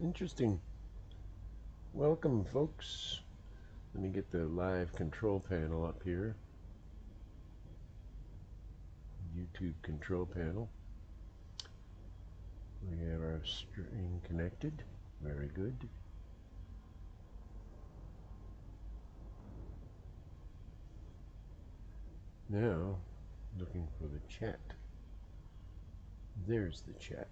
Interesting. Welcome, folks. Let me get the live control panel up here. YouTube control panel. We have our string connected. Very good. Now, looking for the chat. There's the chat.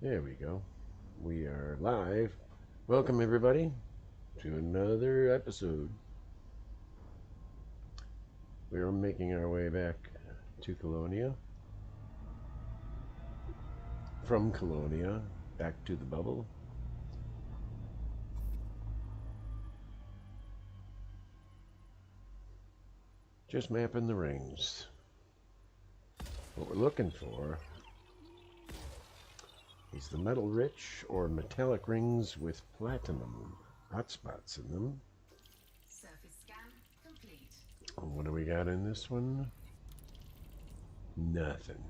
There we go. We are live. Welcome, everybody, to another episode. We are making our way back to Colonia. From Colonia, back to the bubble. Just mapping the rings. What we're looking for is the metal-rich or metallic rings with platinum hotspots in them. Surface scan complete. What do we got in this one? Nothing.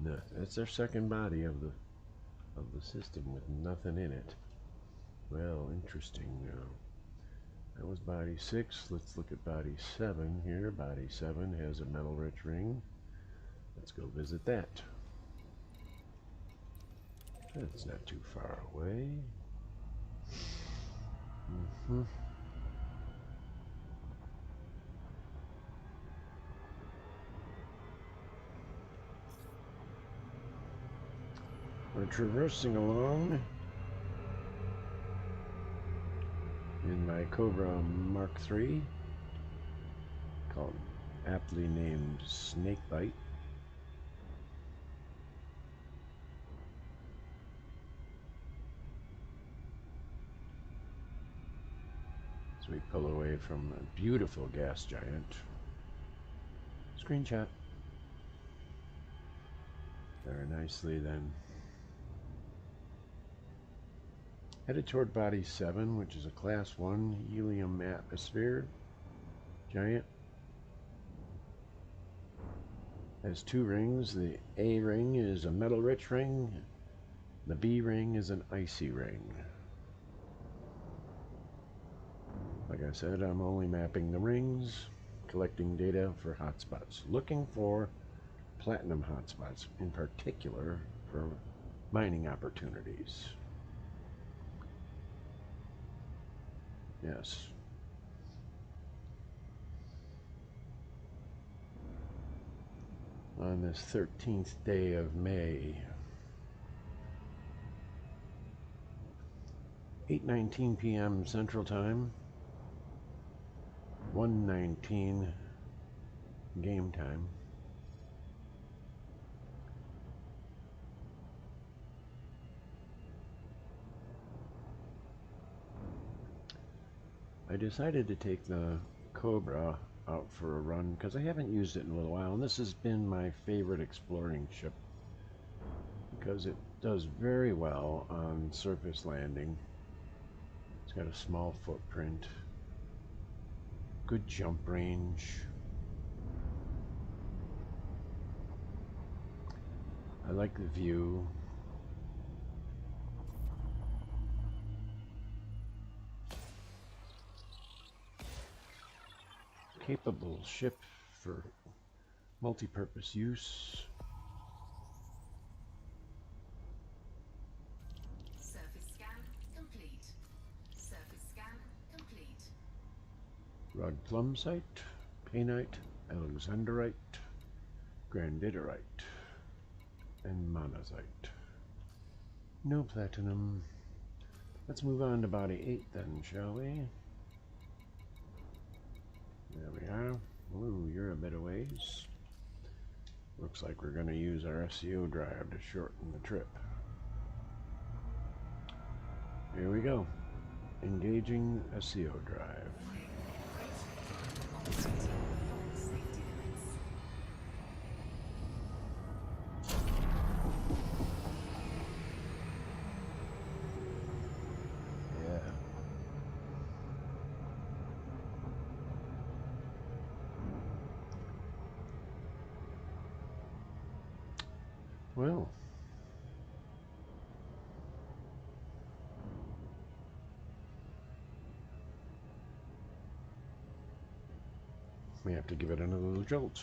Nothing. That's our second body of the system with nothing in it. Well, interesting. That was body 6. Let's look at body 7 here. Body 7 has a metal-rich ring. Let's go visit that. That's not too far away. We're traversing along in my Cobra Mark III, called aptly named Snakebite. As we pull away from a beautiful gas giant. Screenshot. Very nicely then. Headed toward body 7, which is a class 1 helium atmosphere giant. Has 2 rings. The A ring is a metal-rich ring. The B ring is an icy ring. Like I said, I'm only mapping the rings, collecting data for hotspots, looking for platinum hotspots, in particular for mining opportunities. Yes. On this 13th day of May, 8:19 p.m. Central Time, 1:19 game time. I decided to take the Cobra out for a run because I haven't used it in a little while, and this has been my favorite exploring ship because it does very well on surface landing. It's got a small footprint, good jump range. I like the view. Capable ship for multi-purpose use. Surface scan complete. Surface scan complete. Rod plumsite, painite, alexandrite, granditerite, and monazite. No platinum. Let's move on to body 8 then, shall we? There we are. Ooh, you're a bit of ways. Looks like we're going to use our SEO drive to shorten the trip. Here we go. Engaging SEO drive. Yeah. Well, we have to give it another little jolt.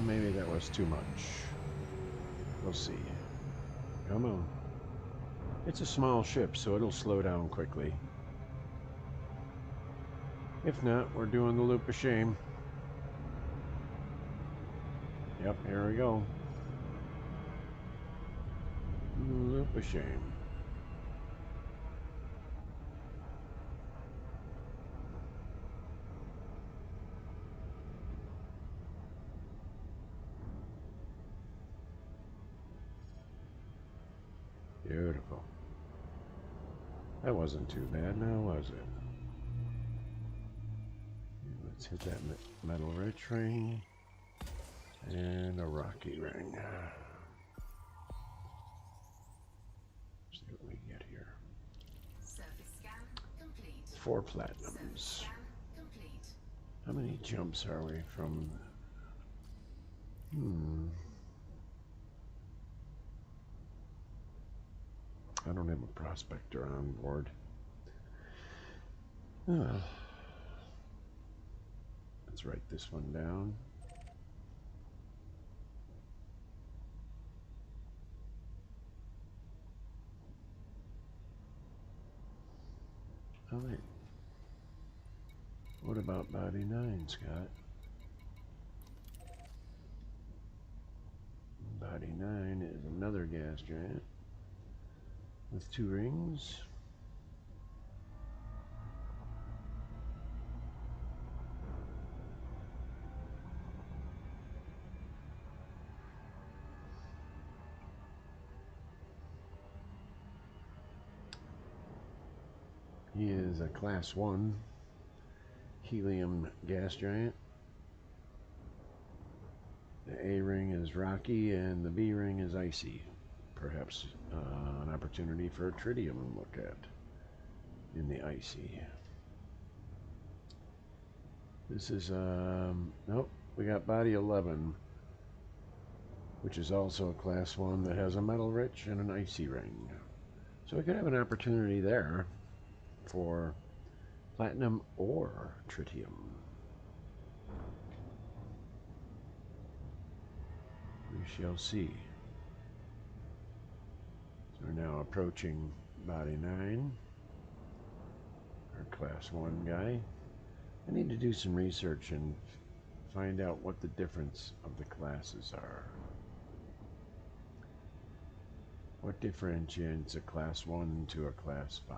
Maybe that was too much. We'll see. Come on. It's a small ship, so it'll slow down quickly. If not, we're doing the loop of shame. Yep, here we go. Loop of shame. Beautiful. That wasn't too bad now, was it? Let's hit that metal rich ring and a rocky ring. See what we get here. Surface scan complete. 4 Surface platinums. scan complete. How many jumps are we from? I don't have a prospector on board. Let's write this one down. All right. What about body 9, Scott? Body 9 is another gas giant with 2 rings. He is a class 1 helium gas giant. The A ring is rocky and the B ring is icy. Perhaps an opportunity for a tritium to look at in the icy. This is, nope, we got body 11, which is also a class 1 that has a metal rich and an icy ring. So we could have an opportunity there for platinum or tritium. We shall see. So we're now approaching body 9, our class 1 guy. I need to do some research and find out what the difference of the classes are. What differentiates a class 1 to a class 5?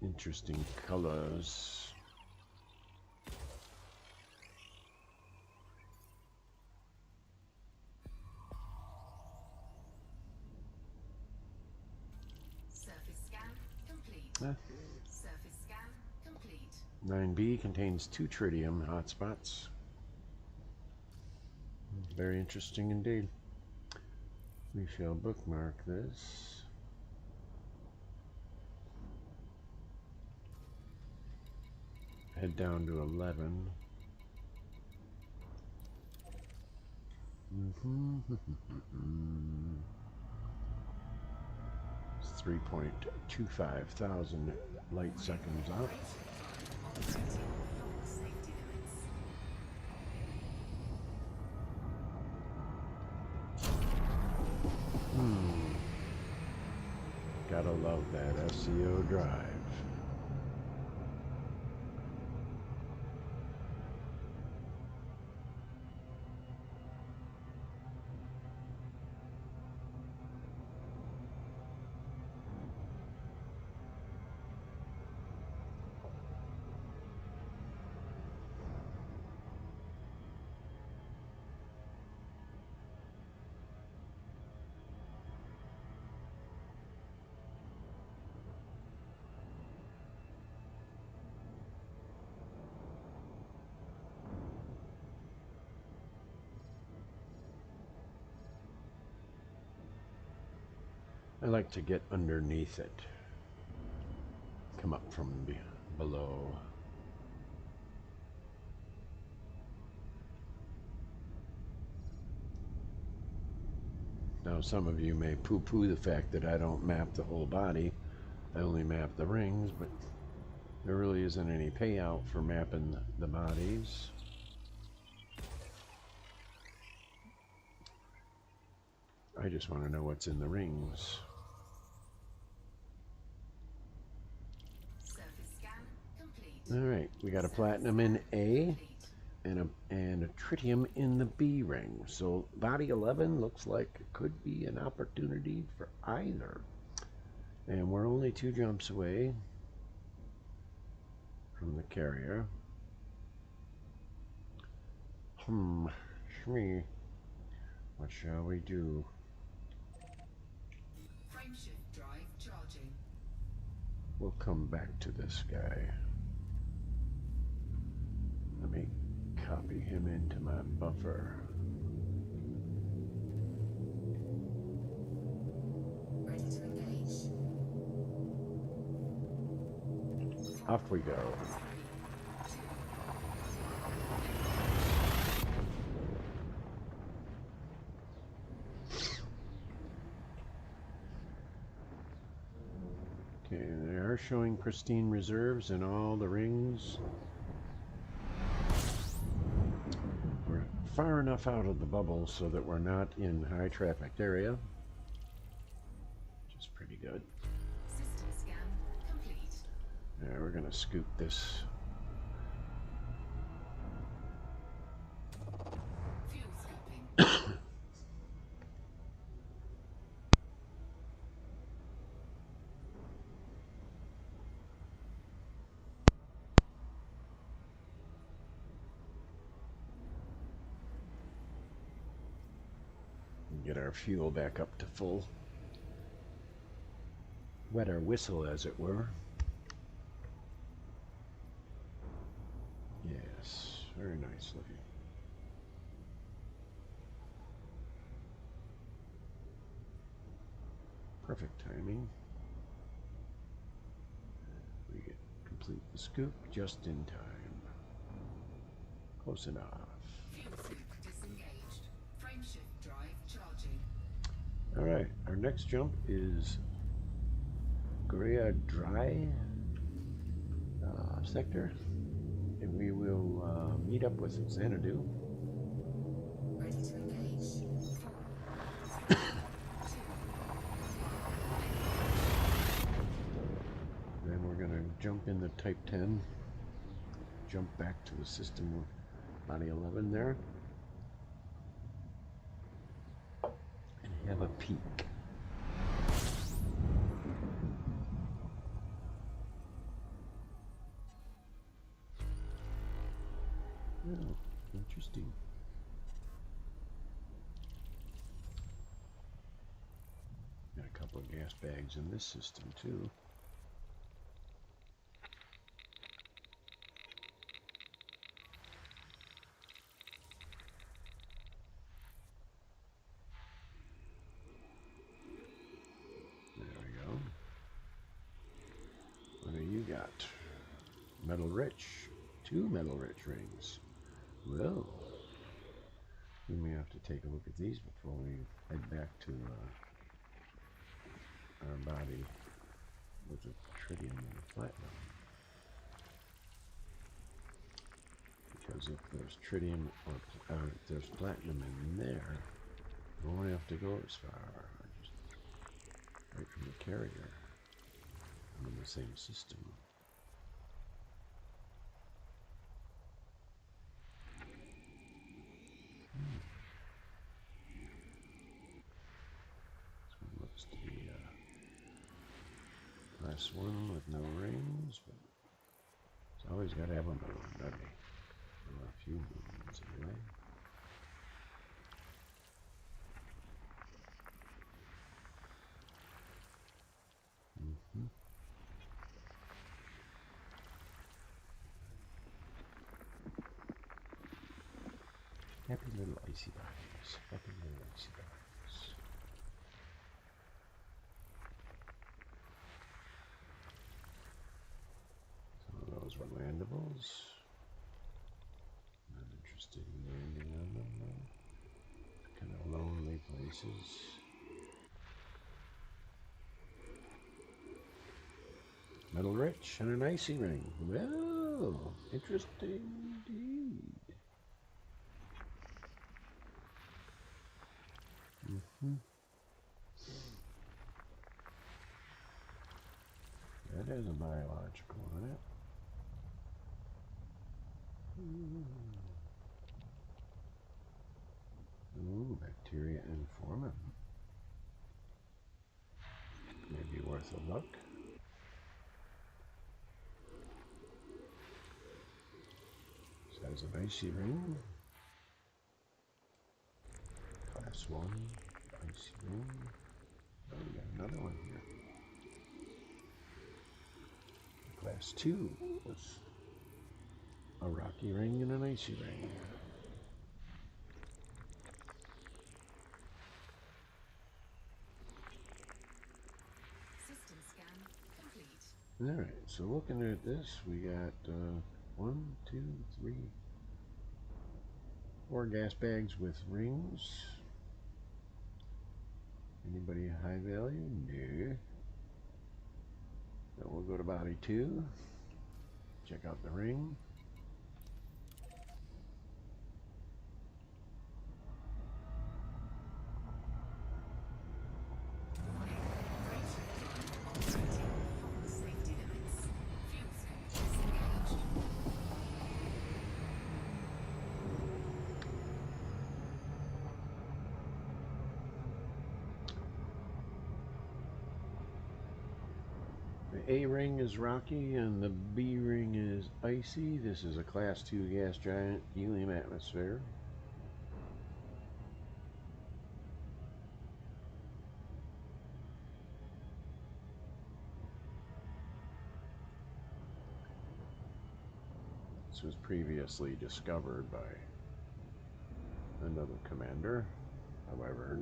Interesting colors. Surface scan complete. Ah. Surface scan complete. 9B contains 2 tritium hotspots. Very interesting indeed. We shall bookmark this. Head down to 11. It's 3.25 thousand light seconds out. Gotta love that SEO drive. I like to get underneath it. Come up from below. Now some of you may poo-poo the fact that I don't map the whole body. I only map the rings, but there really isn't any payout for mapping the bodies. I just want to know what's in the rings. Surface scan complete. Alright, we got a platinum in A and a tritium in the B ring. So body 11 looks like it could be an opportunity for either. And we're only 2 jumps away from the carrier. Shmee. What shall we do? Frameshift drive charging. We'll come back to this guy. Let me copy him into my buffer. Ready to engage. Off we go. 3, 2. Okay, they are showing pristine reserves in all the rings. We're far enough out of the bubble so that we're not in high trafficked area, which is pretty good. System scan complete. Yeah, we're gonna scoop this. Fuel scooping. Get our fuel back up to full. Wet our whistle, as it were. Yes, very nicely. Perfect timing. We get complete the scoop just in time. Close enough. Fuel soup disengaged. Frameshift drive charging. All right, our next jump is Korea Dry sector, and we will meet up with Xanadu. Ready to engage. 4, 3, 2. Then we're going to jump in the Type 10, jump back to the system with body 11 there, and have a peek. Oh, interesting. Got a couple of gas bags in this system too. There we go. What do you got? Metal rich. 2 metal rich rings. Well, we may have to take a look at these before we head back to our body with the tritium and the platinum. Because if there's tritium or if there's platinum in there, we won't have to go as far. Just right from the carrier. I'm in the same system. This one looks to be class 1 with no rings, but it's always got to have a moon, doesn't it? Or a few moons anyway. Happy little icy bodies. Happy little icy bodies. pebbles. Not interested in landing on them though. Kind of lonely places. Metal rich and an icy ring. Well, interesting indeed. That has a biological on it. Ooh, bacteria and formin. Maybe worth a look. This has an icy ring. Class 1, icy ring. Oh, we got another one here. Class 2 with a rocky ring and an icy ring. System scan complete. Alright, so looking at this, we got 1, 2, 3, 4 gas bags with rings. Anybody high value? No. Then we'll go to body 2. Check out the ring. Safety limits. Fuel scope disengaged. The A ring is rocky and the B ring is icy. This is a class 2 gas giant helium atmosphere. This was previously discovered by another commander. However,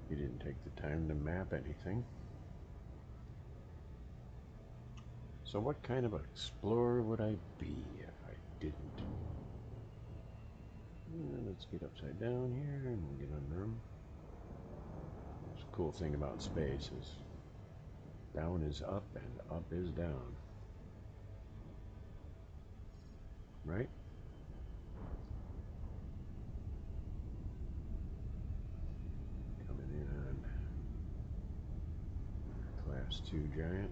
he didn't take the time to map anything. So what kind of explorer would I be if I didn't? Let's get upside down here and we'll get under them. The cool thing about space is down is up and up is down. Right? Coming in on class 2 giant.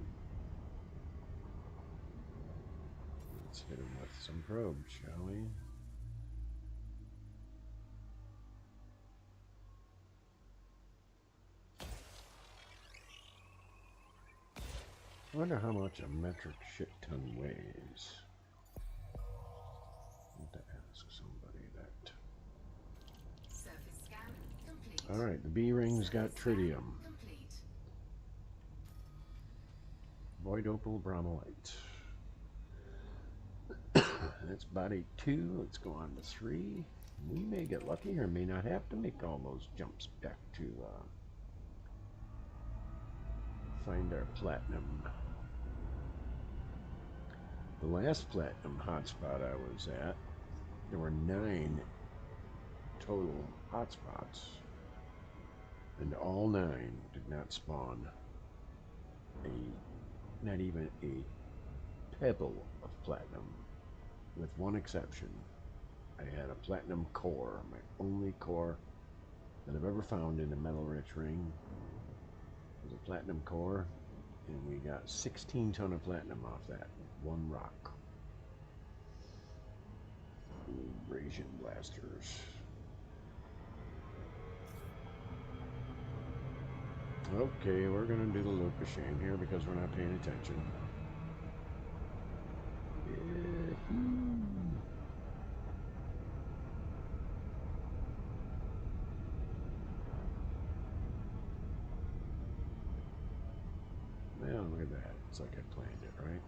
Let's hit him with some probes, shall we? I wonder how much a metric shit ton weighs. I want to ask somebody that. Surface scan complete. Alright, the B ring's got tritium. Complete. Void opal bromolite. That's body 2. Let's go on to 3. We may get lucky or may not have to make all those jumps back to find our platinum. The last platinum hotspot I was at, there were 9 total hotspots, and all 9 did not spawn not even a pebble of platinum, with one exception. I had a platinum core, my only core that I've ever found in a metal rich ring was a platinum core, and we got 16 ton of platinum off that one rock. Abrasion blasters. Okay, we're gonna do the loop of shame here because we're not paying attention. Well, look at that. It's like I planned it, right?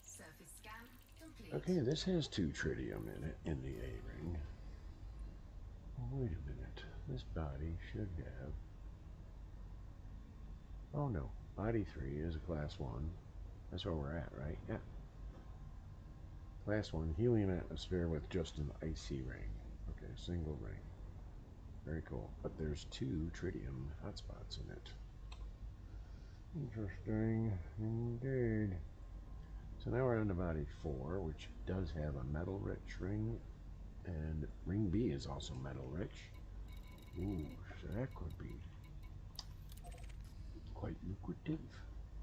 Surface scan complete. complete. Okay, this has 2 tritium in it, in the A-ring. Wait a minute. This body should have... Oh no, body 3 is a class 1. That's where we're at, right? Yeah. Class 1, helium atmosphere with just an icy ring. Okay, single ring. Very cool. But there's 2 tritium hotspots in it. Interesting indeed. So now we're on to body 4, which does have a metal-rich ring, and ring B is also metal-rich. Ooh, so that could be quite lucrative.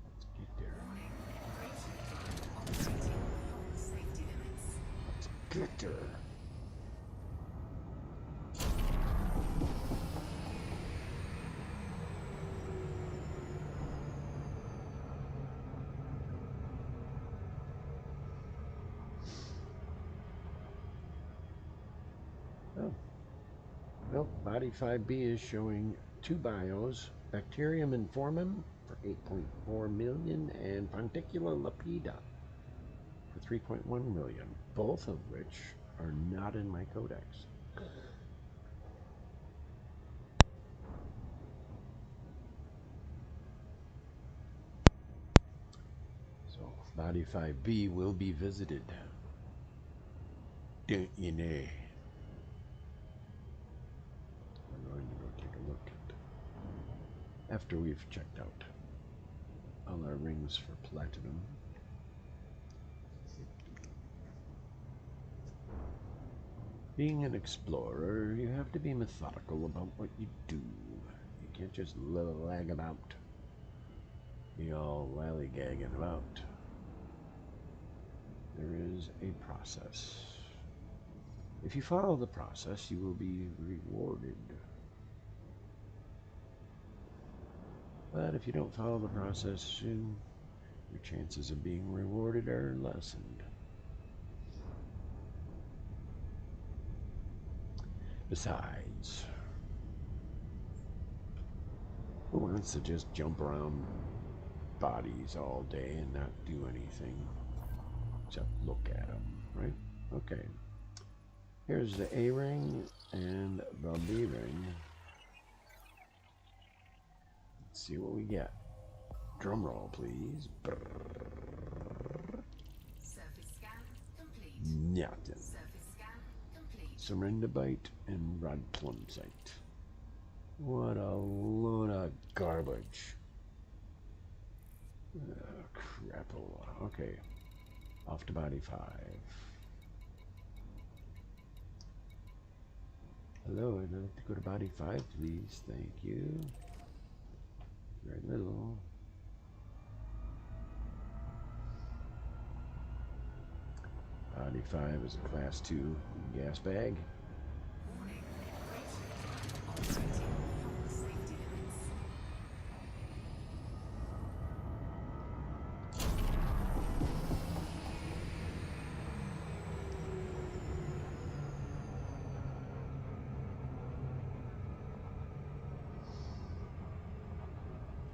Let's get there. Warning. Operating beyond safety limits. Let's get there. Oh. Well, body 5B is showing 2 bios, bacterium informum for 8.4 million and Fonticula lapida for 3.1 million, both of which are not in my codex. So body 5B will be visited. Don't you know? I'm going to go take a look at, after we've checked out all our rings for platinum. Being an explorer, you have to be methodical about what you do. You can't just lag about. Be all lollygagging about. There is a process. If you follow the process, you will be rewarded. But if you don't follow the process, your chances of being rewarded are lessened. Besides, who wants to just jump around bodies all day and not do anything except look at them, right? Okay. Here's the A ring and the B ring. Let's see what we get. Drum roll, please. Surface scan complete. Nothing. Surface scan complete. Serendibite and rod plumsite. What a load of garbage. Crapola. Okay. Off to body 5. Hello, I'd like to go to body 5, please. Thank you. Very little. Body 5 is a class 2 gas bag. Warning. Operating beyond safety limits.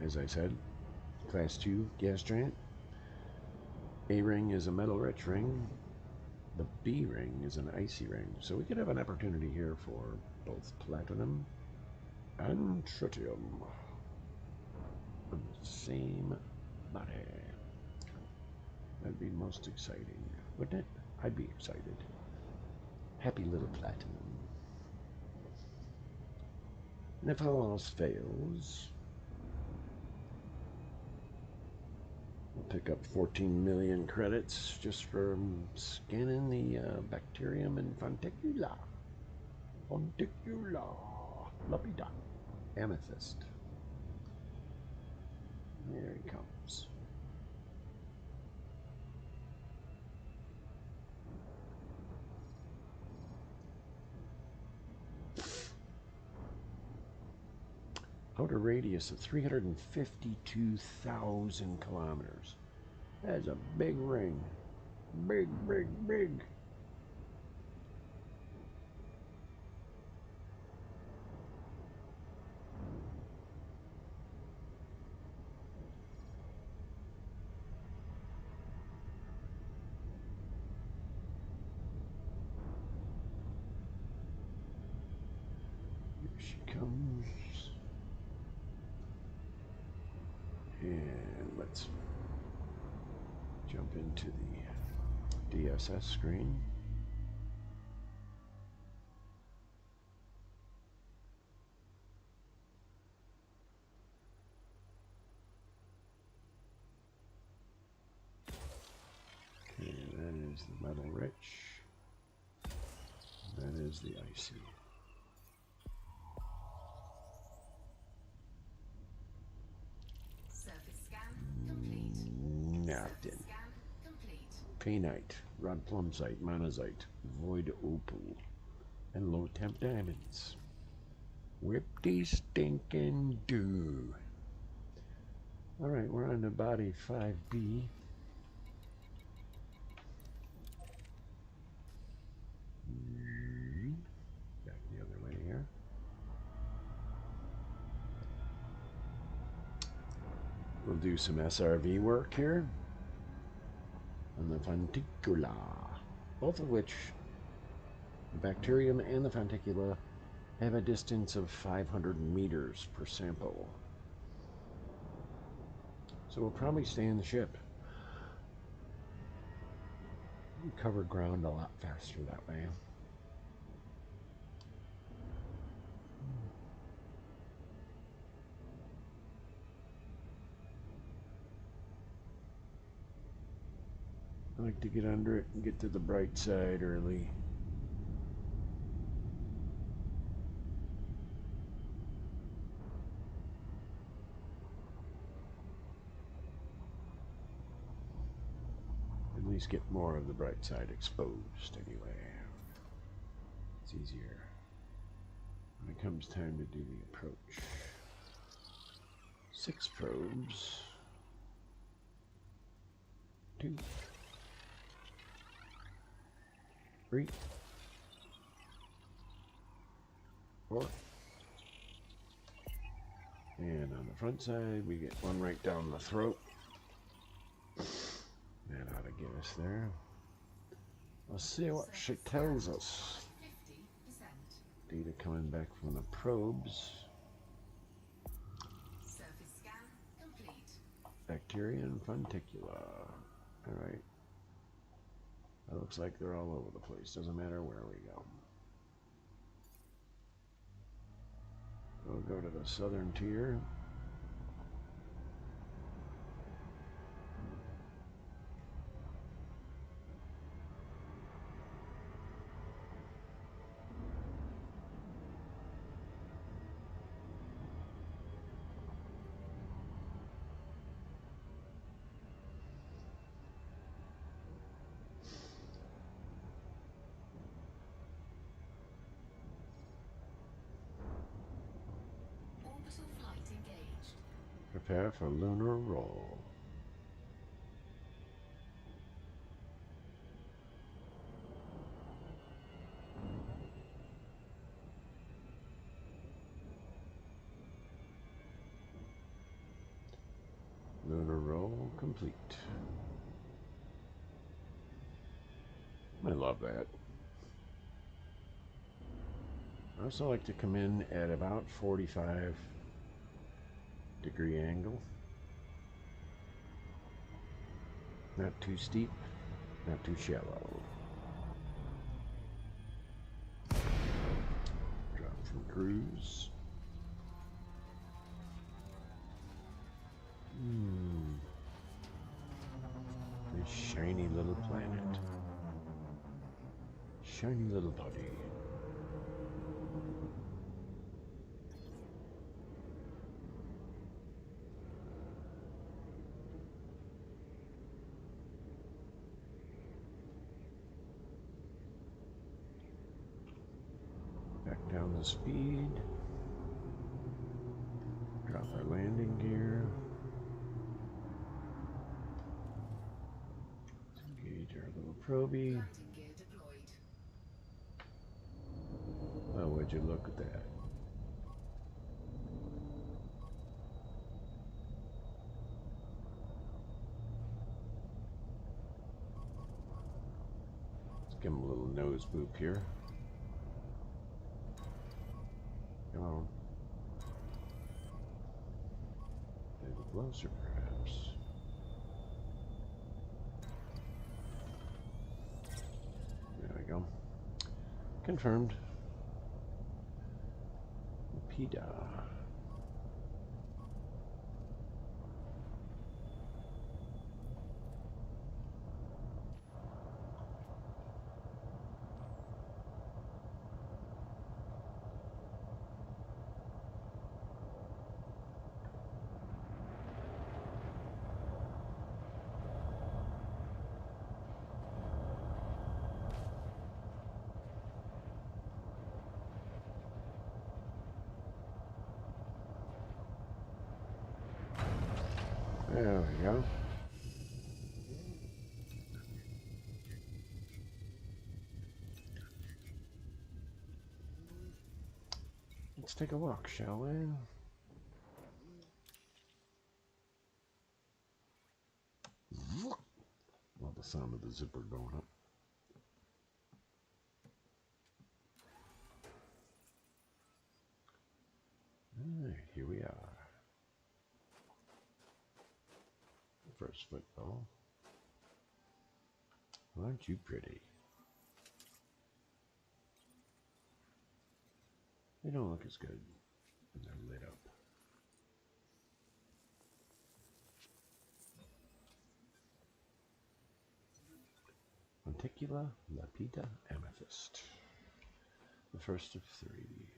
As I said, class 2 gas giant. A ring is a metal rich ring. The B ring is an icy ring. So we could have an opportunity here for both platinum and tritium on the same body. That'd be most exciting, wouldn't it? I'd be excited. Happy little platinum. And if all else fails, we'll pick up 14 million credits just from scanning the bacterium and Fonticula. Fonticula. Lapida. Amethyst. There he comes. Outer radius of 352,000 kilometers. That's a big ring. Big, big, big. she comes. And let's jump into the DSS screen. Okay, that is the metal rich. That is the icy. Surface scan complete. Nothing. Surface scan complete. Painite, rod plumsite, monazite, void opal, and low temp diamonds. Whip these stinking do. Alright, we're on the body 5B. Back the other way here. We'll do some SRV work here on the Fanticula, both of which, the bacterium and the Fanticula, have a distance of 500 meters per sample. So we'll probably stay in the ship. We cover ground a lot faster that way. I like to get under it and get to the bright side early. At least get more of the bright side exposed anyway. It's easier when it comes time to do the approach. 6 probes. 2. 3. 4. And on the front side, we get one right down the throat. That ought to get us there. Let's see what she tells us. 50%. Data coming back from the probes. Surface scan complete. Bacteria and Fanticula. Alright. That looks like they're all over the place. Doesn't matter where we go. We'll go to the southern tier. Orbital flight engaged. Prepare for lunar roll. Lunar roll complete. I love that. I also like to come in at about 45-degree angle. Not too steep, not too shallow. Drop from cruise. This shiny little planet. Shiny little body. Back down the speed. Drop our landing gear. Engage our little probie. Landing gear deployed. Oh, would you look at that? Let's give him a little nose boop here. Come on. closer, perhaps. There we go. Confirmed. PETA. There we go. Let's take a walk, shall we? Love the sound of the zipper going up. Alright, here we are. First football. Aren't you pretty? They don't look as good when they're lit up. Monticula, Lapita, Amethyst. The first of three.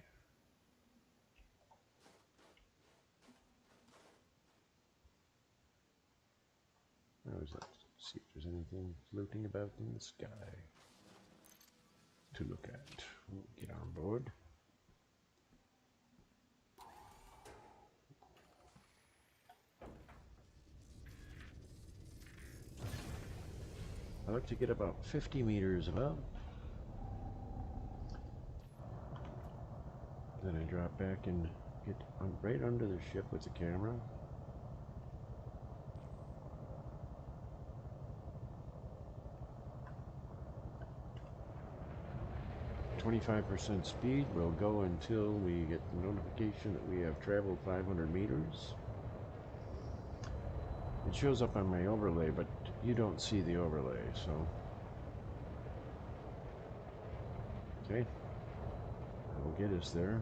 I always like to see if there's anything floating about in the sky to look at. Get on board. I like to get about 50 meters above. Then I drop back and get right under the ship with the camera. 25% speed will go until we get the notification that we have traveled 500 meters. It shows up on my overlay, but you don't see the overlay, so. Okay. That'll get us there.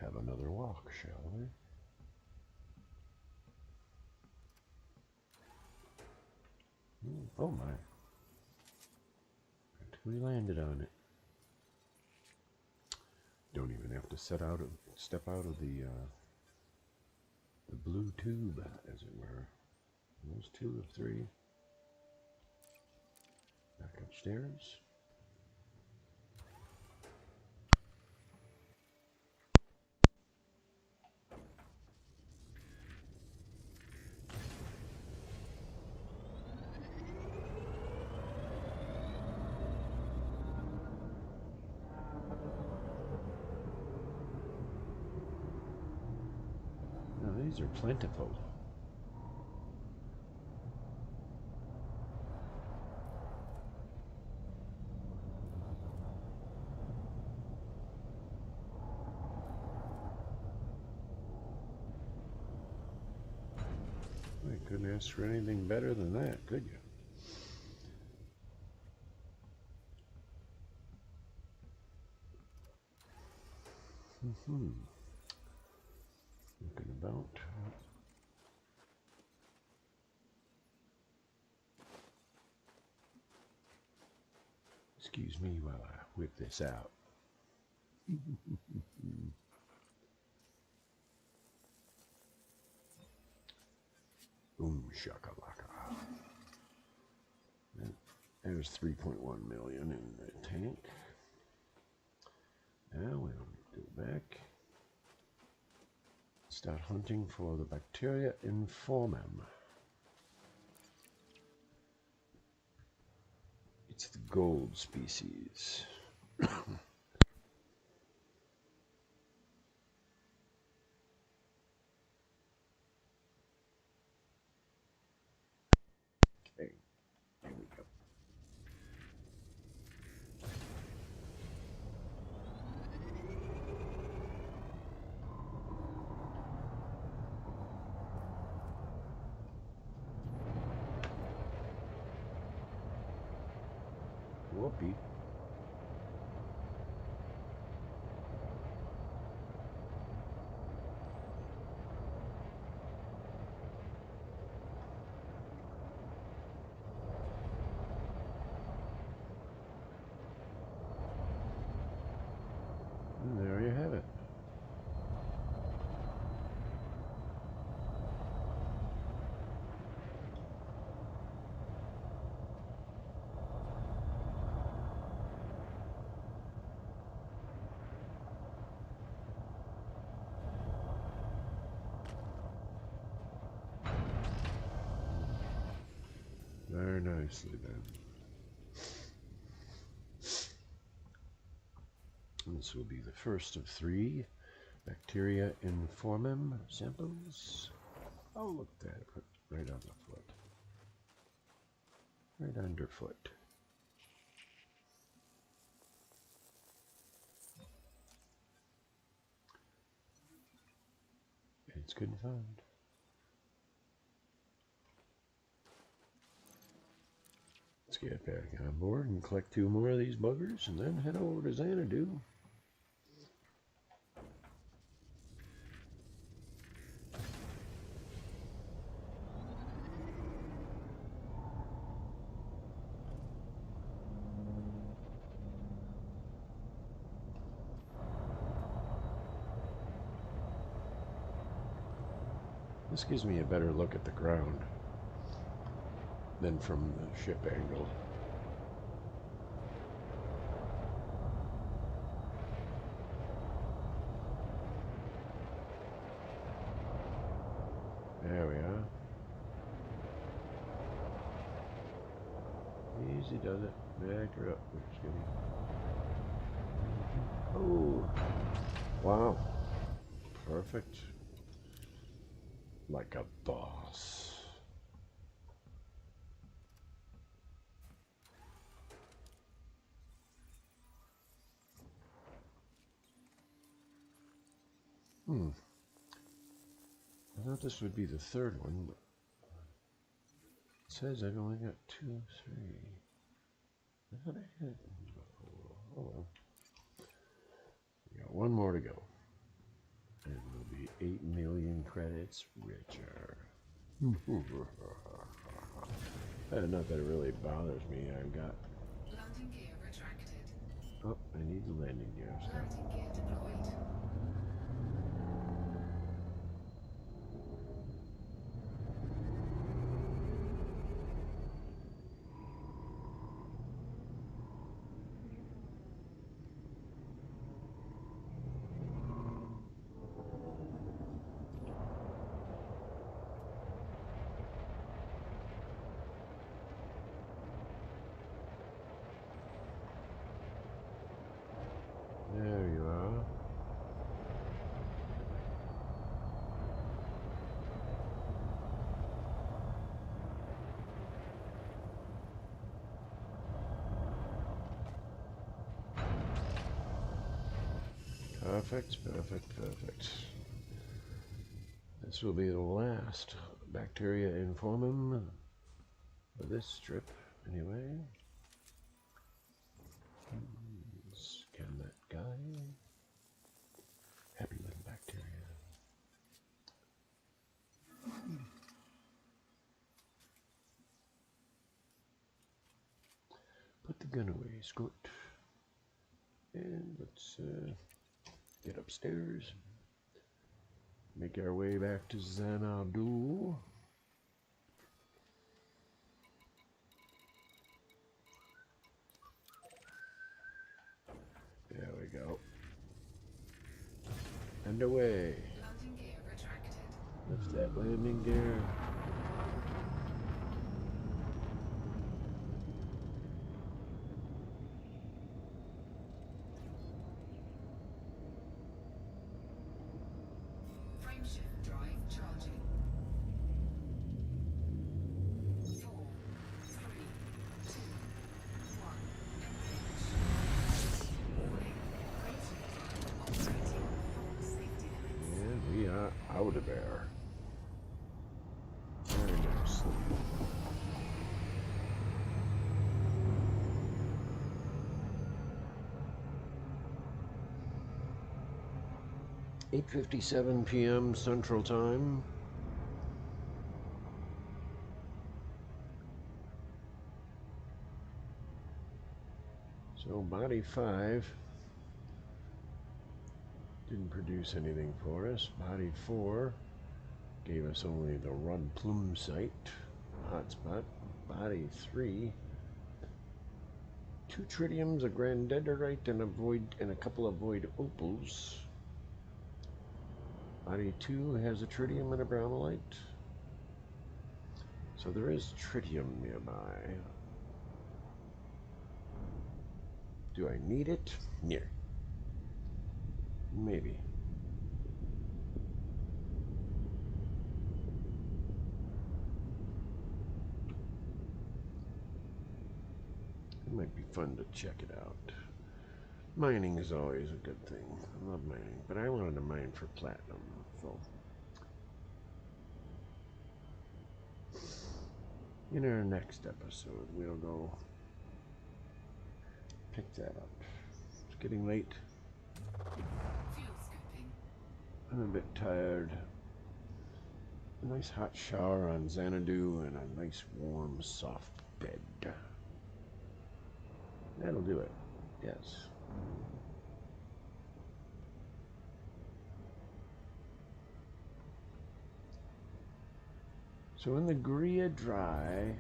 Have another walk, shall we? Oh my. We landed on it. Don't even have to step out of the blue tube, as it were. There's 2 of 3. Back upstairs. These are plentiful. You couldn't ask for anything better than that, could you? Looking about. Excuse me while I whip this out. Boom shakalaka. There's 3.1 million in the tank. Now we'll go back. Start hunting for the bacteria Informum. It's the gold species. Okay, here we go. Whoopee. And there you have it. Very nicely done. This will be the first of 3 bacteria informum samples. Oh, look at that. Put right on the foot. Right underfoot. It's good and fun. Let's get back on board and collect 2 more of these buggers and then head over to Xanadu. This gives me a better look at the ground than from the ship angle. There we are. Easy does it. Back her up. Just kidding. Oh, wow. Perfect. Like a boss. I thought this would be the 3rd one, but it says I've only got 2, 3. I thought I had before. Oh well. We got 1 more to go. And we'll be 8 million credits richer. Not that it really bothers me. I've got... Landing gear retracted. Oh, I need the landing gear. Landing gear deployed. There you are. Perfect, perfect, perfect. This will be the last bacteria informum for this trip, anyway. Scan that guy. Happy little bacteria. Put the gun away, Scott. And let's get upstairs. Make our way back to Xanadu. There we go. And away. Landing gear retracted. Lift that landing gear. 8:57 p.m. Central Time. So body 5 didn't produce anything for us. Body 4 gave us only the Rod Plume site hotspot. Body 3, 2 tritiums, a granddendrite, and a couple of void opals. Body 2 has a tritium and a brownolite. So there is tritium nearby. Do I need it? Yeah. Maybe. It might be fun to check it out. Mining is always a good thing. I love mining, but I wanted to mine for platinum, so in our next episode we'll go pick that up. It's getting late. Fuel scooping. I'm a bit tired. A nice hot shower on Xanadu and a nice warm soft bed. That'll do it. Yes. So in the Gria Dry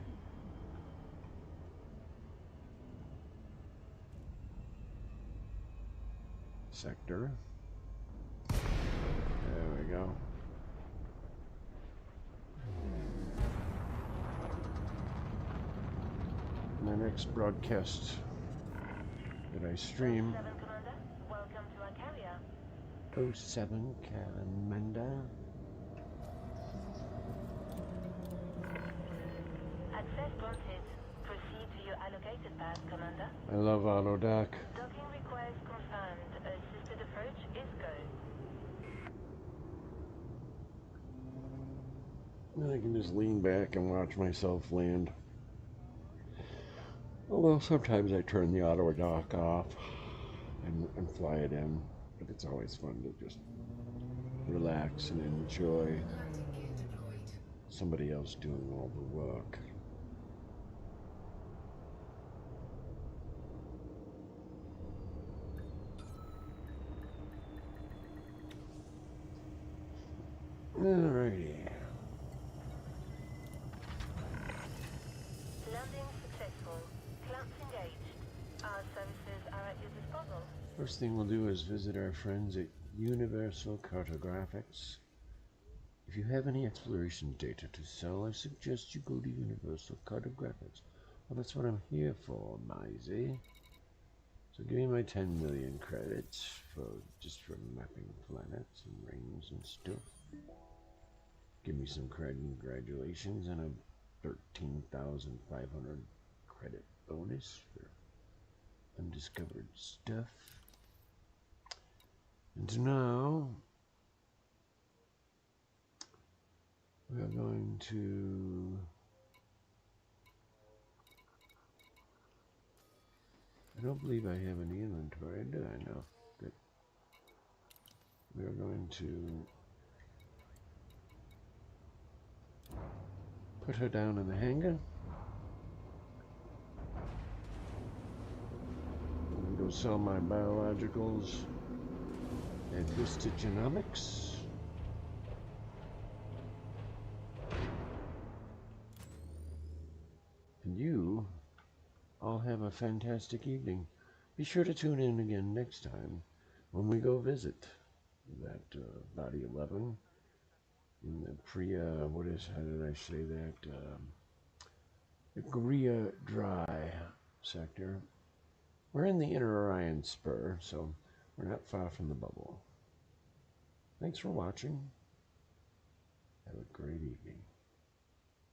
sector, there we go. My next broadcast that I stream. 07 Commander, welcome to our carrier. 07 Commander. Access granted. Proceed to your allocated path, Commander. I love Autodoc. Docking request confirmed. Assisted approach is go. I can just lean back and watch myself land. Although sometimes I turn the Autodoc off and fly it in. But it's always fun to just relax and enjoy Landing gear deployed. somebody else doing all the work. Alrighty. Landing successful. Clamps engaged. Our services are at your disposal. First thing we'll do is visit our friends at Universal Cartographics. If you have any exploration data to sell, I suggest you go to Universal Cartographics. Well, that's what I'm here for, Mizey. So give me my 10 million credits just for mapping planets and rings and stuff. Give me some congratulations and a 13,500 credit bonus for undiscovered stuff. And now we are going to I don't believe I have any inventory, do I? No. Good. We are going to put her down in the hangar. And go sell my biologicals and histogenomics. And you all have a fantastic evening. Be sure to tune in again next time when we go visit that Body 11 in the how did I say that? The Gria Dry sector. We're in the Inner Orion Spur, so we're not far from the bubble. Thanks for watching. Have a great evening.